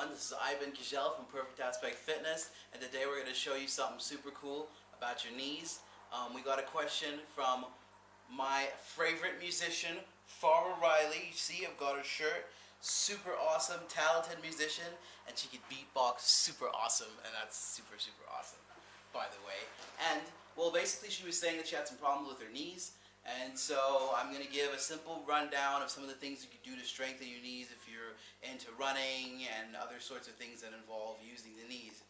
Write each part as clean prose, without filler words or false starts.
everyone, this is Ivan Kjell from Perfect Aspect Fitness, and today we're going to show you something super cool about your knees. We got a question from my favorite musician, Farrah Riley. You see, I've got her shirt. Super awesome, talented musician, and she can beatbox super awesome, and that's super awesome, by the way. And, well, basically she was saying that she had some problems with her knees, and so I'm going to give a simple rundown of some of the things you can do to strengthen your knees if you're into running and other sorts of things that involve using the knees.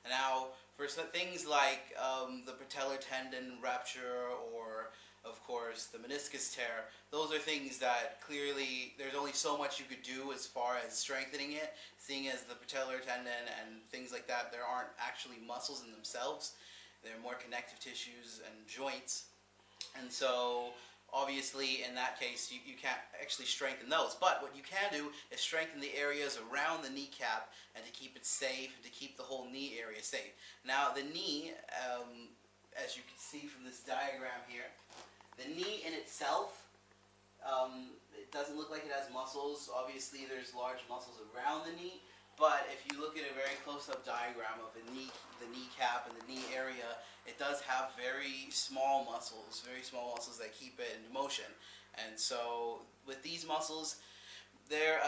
Now, for some things like the patellar tendon rupture or, of course, the meniscus tear, those are things that clearly there's only so much you could do as far as strengthening it, seeing as the patellar tendon and things like that, there aren't actually muscles in themselves. They're more connective tissues and joints. And so, obviously, in that case, you can't actually strengthen those. But what you can do is strengthen the areas around the kneecap and to keep it safe, and to keep the whole knee area safe. Now, the knee, as you can see from this diagram here, the knee in itself, it doesn't look like it has muscles. Obviously, there's large muscles around the knee. But if you look at a very close-up diagram of the kneecap and the knee area, it does have very small muscles that keep it in motion. And so with these muscles, they're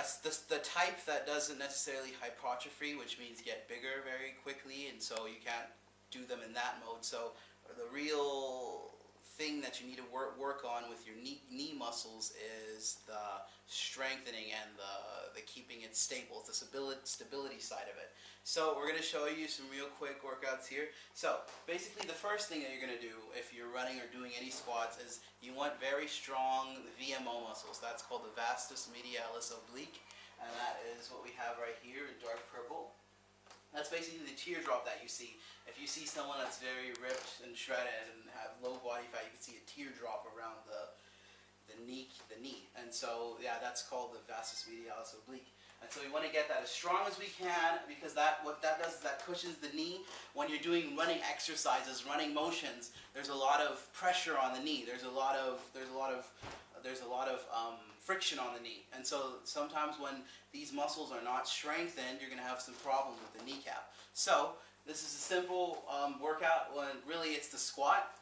the type that doesn't necessarily hypertrophy, which means get bigger very quickly, and so you can't do them in that mode. So the real thing that you need to work on with your knee muscles is the strengthening and the keeping it stable, the stability side of it. So we're going to show you some real quick workouts here. So basically the first thing that you're going to do if you're running or doing any squats is you want very strong VMO muscles. That's called the vastus medialis oblique, and that is what we have right here in dark purple. That's basically the teardrop that you see. If you see someone that's very ripped and shredded and have low body fat, you can see a teardrop around the knee. And so, yeah, that's called the vastus medialis oblique. And so we want to get that as strong as we can, because what that does is that cushions the knee. When you're doing running exercises, running motions, there's a lot of pressure on the knee. There's a lot of friction on the knee. And so sometimes when these muscles are not strengthened, you're going to have some problems with the kneecap. So this is a simple workout when really it's the squat,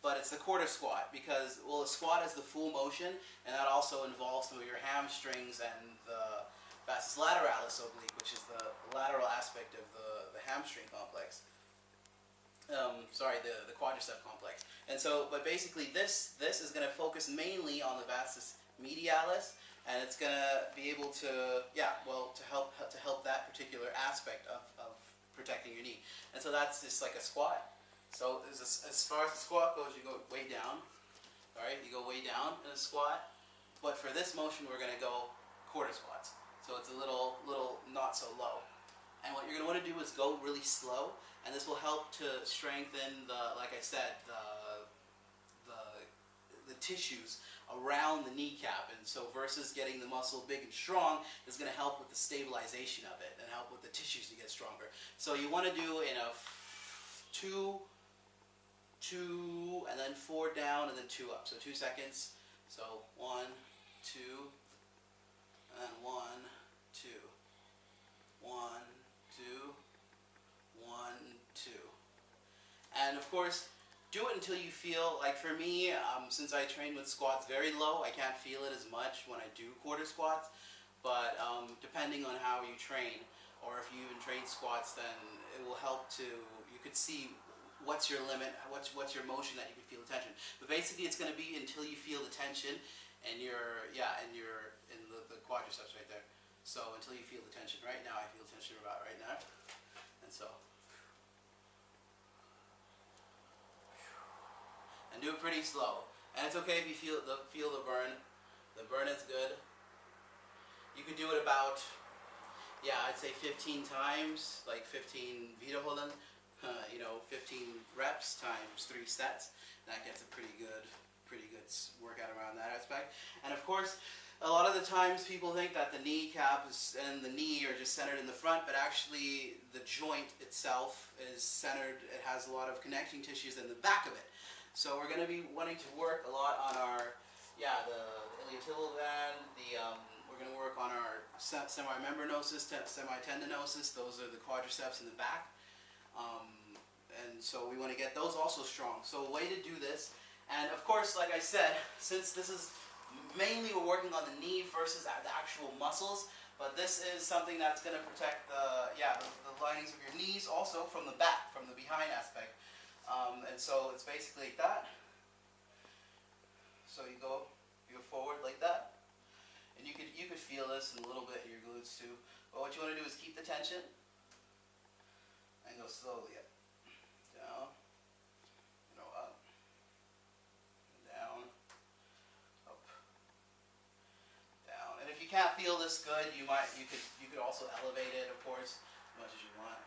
but it's the quarter squat because, well, a squat is the full motion, and that also involves some of your hamstrings and the vastus lateralis oblique, which is the lateral aspect of the hamstring complex. The quadricep complex. And so, but basically this is going to focus mainly on the vastus medialis, and it's going to be able to, to help that particular aspect of protecting your knee. And so that's just like a squat. So as far as the squat goes, you go way down. All right, you go way down in a squat. But for this motion, we're going to go quarter squats. So it's a little not so low. And what you're going to want to do is go really slow, and this will help to strengthen like I said, the tissues around the kneecap. And so versus getting the muscle big and strong, is going to help with the stabilization of it and help with the tissues to get stronger. So you want to do in a 2, and then 4 down, and then 2 up. So 2 seconds. So 1, 2, and 1, 2. 1, 2, 1, 2. And of course, do it until you feel, like for me, since I train with squats very low, I can't feel it as much when I do quarter squats. But depending on how you train, or if you even train squats, then it will help to, you could see what's your limit, what's your motion that you can feel the tension. But basically it's going to be until you feel the tension in the quadriceps right there. So until you feel the tension. Right now I feel tension about right now. And so. And do it pretty slow. And it's okay if you feel the burn. The burn is good. You could do it about, I'd say 15 times, like 15 wiederholen, 15 reps times 3 sets. And that gets a pretty good workout around that aspect. And of course, a lot of the times people think that the kneecap and the knee are just centered in the front, but actually the joint itself is centered, it has a lot of connecting tissues in the back of it. So we're going to be wanting to work a lot on our, the iliotibial band, the We're going to work on our semimembranosus, semitendinosus. Those are the quadriceps in the back. And so we want to get those also strong. So a way to do this, and of course, like I said, since this is mainly we're working on the knee versus the actual muscles, but this is something that's going to protect the linings of your knees also from the back, from the behind aspect. And so it's basically like that. So you go forward like that. And you could feel this in a little bit in your glutes too. But what you want to do is keep the tension and go slowly up. Down, up, down, up, down. And if you can't feel this good, you could also elevate it, of course, as much as you want.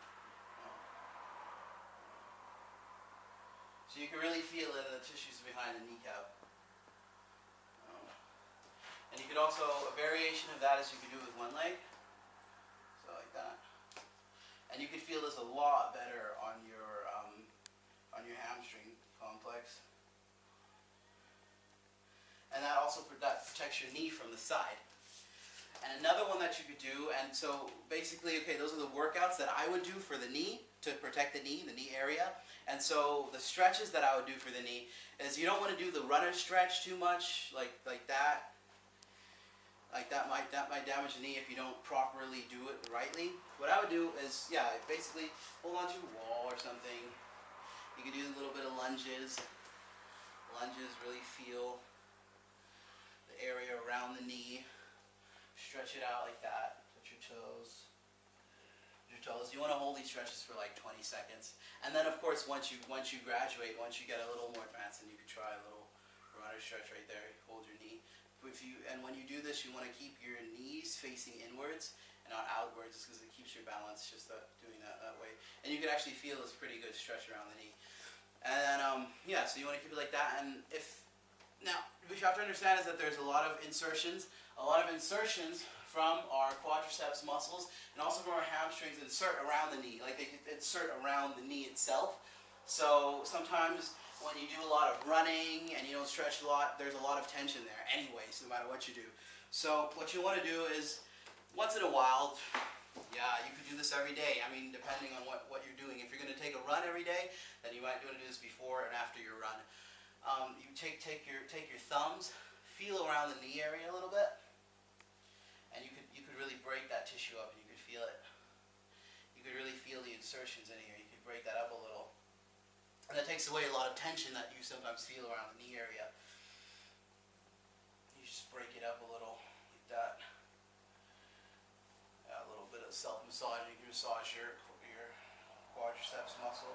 So you can really feel it in the tissues behind the kneecap. And you could also, a variation of that is you could do it with one leg. So like that. And you could feel this a lot better on your hamstring complex. And that also protects your knee from the side. And another one that you could do, and so basically, okay, those are the workouts that I would do for the knee, to protect the knee area. And so the stretches that I would do for the knee is you don't want to do the runner stretch too much, like that. Like that might damage the knee if you don't properly do it rightly. What I would do is, basically hold on to a wall or something. You can do a little bit of lunges. Lunges, really feel the area around the knee. Stretch it out like that. Touch your toes. You want to hold these stretches for like 20 seconds. And then of course once you graduate, once you get a little more advanced, then you can try a little runner stretch right there. Hold your knee. And when you do this, you want to keep your knees facing inwards and not outwards, because it keeps your balance just doing that way. And you can actually feel this pretty good stretch around the knee. And then, so you want to keep it like that. And now, what you have to understand is that there's a lot of insertions from our quadriceps muscles and also from our hamstrings insert around the knee. Like they can insert around the knee itself. So sometimes when you do a lot of running and you don't stretch a lot, there's a lot of tension there anyways, no matter what you do. So what you want to do is, once in a while, you could do this every day. I mean, depending on what you're doing. If you're going to take a run every day, then you might want to do this before and after your run. You take your thumbs, feel around the knee area a little bit, and you could really break that tissue up, and you could feel it. You could really feel the insertions in here. You could break that up a little. And that takes away a lot of tension that you sometimes feel around the knee area. You just break it up a little, like that. A little bit of self-massage. You can massage your quadriceps muscle.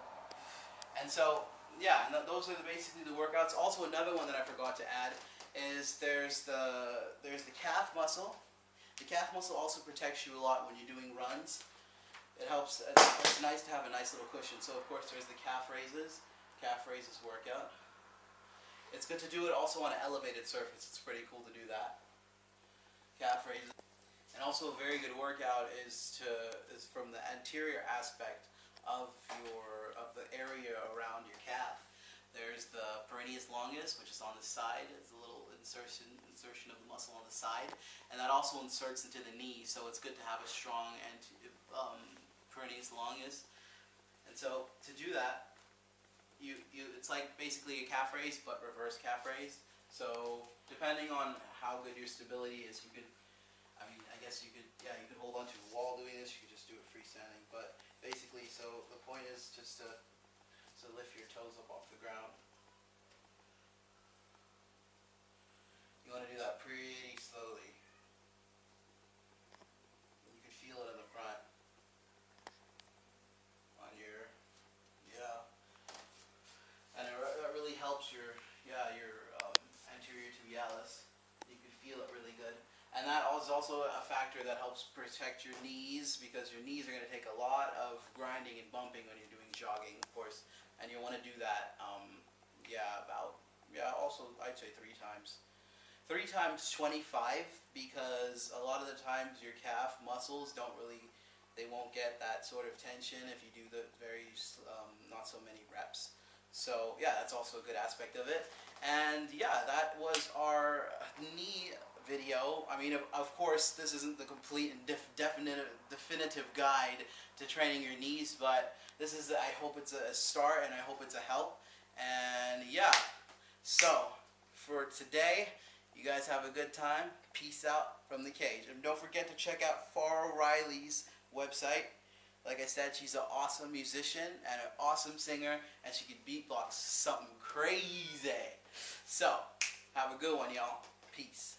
And so, and those are basically the workouts. Also, another one that I forgot to add is there's the calf muscle. The calf muscle also protects you a lot when you're doing runs. It helps. It's nice to have a nice little cushion. So of course there's the calf raises workout. It's good to do it also on an elevated surface. It's pretty cool to do that. Calf raises. And also a very good workout is from the anterior aspect of the area around your calf. There's the peroneus longus, which is on the side. It's a little insertion of the muscle on the side, and that also inserts into the knee. So it's good to have a strong peroneus longus. And so to do that, it's like basically a calf raise, but reverse calf raise. So depending on how good your stability is, you could hold onto a wall doing this. You could just do it freestanding. But basically, so the point is just to lift your toes up off the ground. You want to do that pretty slowly. You can feel it in the front. On your, and that really helps your anterior tibialis. You can feel it really good. And that is also a factor that helps protect your knees, because your knees are going to take a lot of grinding and bumping when you're doing jogging, of course. And you want to do that, also I'd say 3 times. 3 times 25, because a lot of the times your calf muscles they won't get that sort of tension if you do the very, not so many reps. So that's also a good aspect of it. And that was our knee video. I mean, of course, this isn't the complete and definitive guide to training your knees, but this is, I hope it's a start, and I hope it's a help. And yeah, so for today, you guys have a good time. Peace out from the cage. And don't forget to check out Farrah Riley's website. Like I said, she's an awesome musician and an awesome singer, and she can beatbox something crazy. So, have a good one, y'all. Peace.